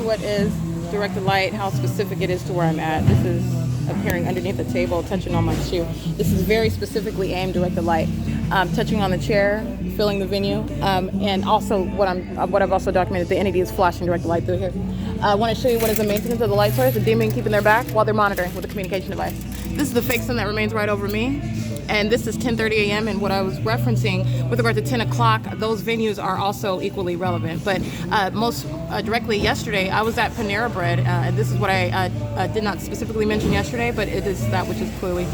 what is directed light, how specific it is to where I'm at. This is appearing underneath the table, touching on my shoe. This is very specifically aimed directed light. Touching on the chair, filling the venue, and also what I've also documented, the entity is flashing directed light through here. I want to show you what is the maintenance of the light source, the demon keeping their back while they're monitoring with a communication device. This is the fake sun that remains right over me, and this is 10:30 a.m. and what I was referencing with regard to 10 o'clock, those venues are also equally relevant. But most directly yesterday, I was at Panera Bread, and this is what I did not specifically mention yesterday, but it is that which is clearly,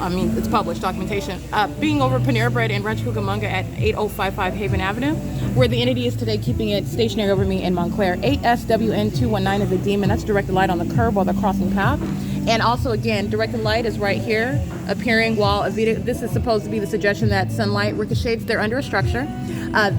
it's published documentation. Being over Panera Bread in Rancho Cucamonga at 8055 Haven Avenue, where the entity is today keeping it stationary over me in Montclair. 8SWN219 is a demon. That's directed light on the curb while they're crossing path. And also, again, directed light is right here, appearing while this is supposed to be the suggestion that sunlight ricochets. They're under a structure.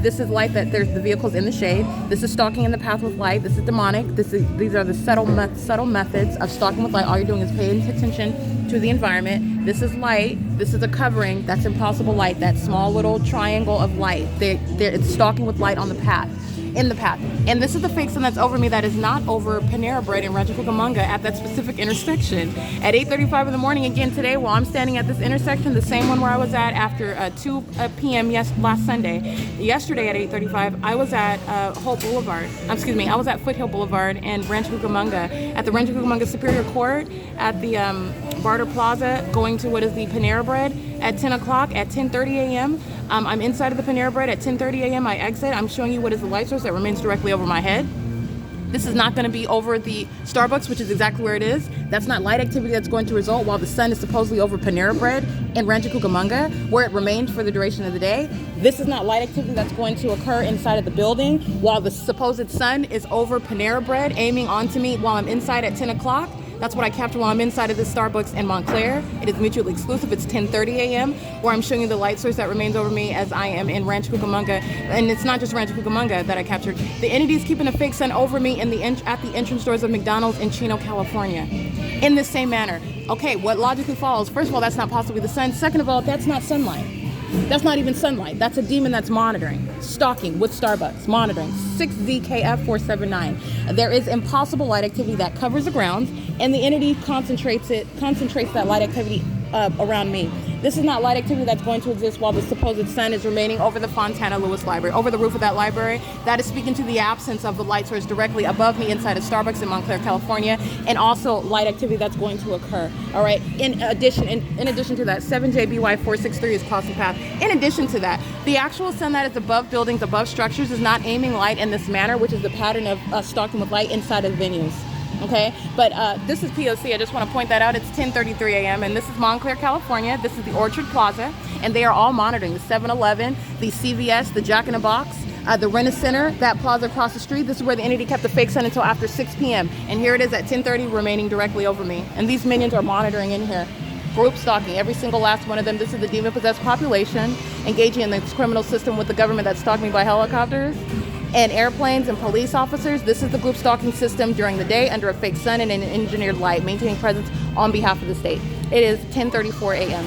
This is light that the vehicle's in the shade. This is stalking in the path with light. This is demonic. These are the subtle methods of stalking with light. All you're doing is paying attention to the environment. This is light. This is a covering. That's impossible light. That small little triangle of light. It's stalking with light on the path. In the path. And this is the fake sun that's over me that is not over Panera Bread in Rancho Cucamonga at that specific intersection. At 8:35 in the morning, again today, while I'm standing at this intersection, the same one where I was at after 2 p.m. last Sunday. Yesterday at 8:35, I was at HOLT Boulevard. I was at Foothill Boulevard and Rancho Cucamonga at the Rancho Cucamonga Superior Court at the Barter Plaza, going to what is the Panera Bread at 10 o'clock at 10:30 a.m. I'm inside of the Panera Bread at 10:30 a.m. I exit. I'm showing you what is the light source that remains directly over my head. This is not going to be over the Starbucks, which is exactly where it is. That's not light activity that's going to result while the sun is supposedly over Panera Bread in Rancho Cucamonga, where it remained for the duration of the day. This is not light activity that's going to occur inside of the building while the supposed sun is over Panera Bread, aiming onto me while I'm inside at 10 o'clock. That's what I capture while I'm inside of this Starbucks in Montclair. It is mutually exclusive. It's 10:30 a.m. where I'm showing you the light source that remains over me as I am in Rancho Cucamonga. And it's not just Rancho Cucamonga that I captured. The entity is keeping a fake sun over me at the entrance doors of McDonald's in Chino, California. In the same manner. Okay, what logically follows? First of all, that's not possibly the sun. Second of all, that's not sunlight. That's not even sunlight. That's a demon that's monitoring, stalking with Starbucks, monitoring. 6ZKF479. There is impossible light activity that covers the grounds, and the entity concentrates that light activity around me. This is not light activity that's going to exist while the supposed sun is remaining over the Fontana Lewis Library, over the roof of that library. That is speaking to the absence of the light source directly above me inside of Starbucks in Montclair, California, and also light activity that's going to occur. All right. In addition to that, 7JBY463 is crossing path. In addition to that, the actual sun that is above buildings, above structures, is not aiming light in this manner, which is the pattern of stalking with light inside of venues. Okay, but this is P.O.C. I just want to point that out. It's 10:33 a.m. and this is Montclair, California. This is the Orchard Plaza, and they are all monitoring the 7-Eleven, the CVS, the Jack in the Box, the Rent-A-Center, that plaza across the street. This is where the entity kept the fake sun until after 6 p.m. And here it is at 10:30, remaining directly over me. And these minions are monitoring in here. Group stalking, every single last one of them. This is the demon-possessed population engaging in this criminal system with the government that stalked me by helicopters and airplanes and police officers. This is the group stalking system during the day under a fake sun and an engineered light, maintaining presence on behalf of the state. It is 10:34 a.m.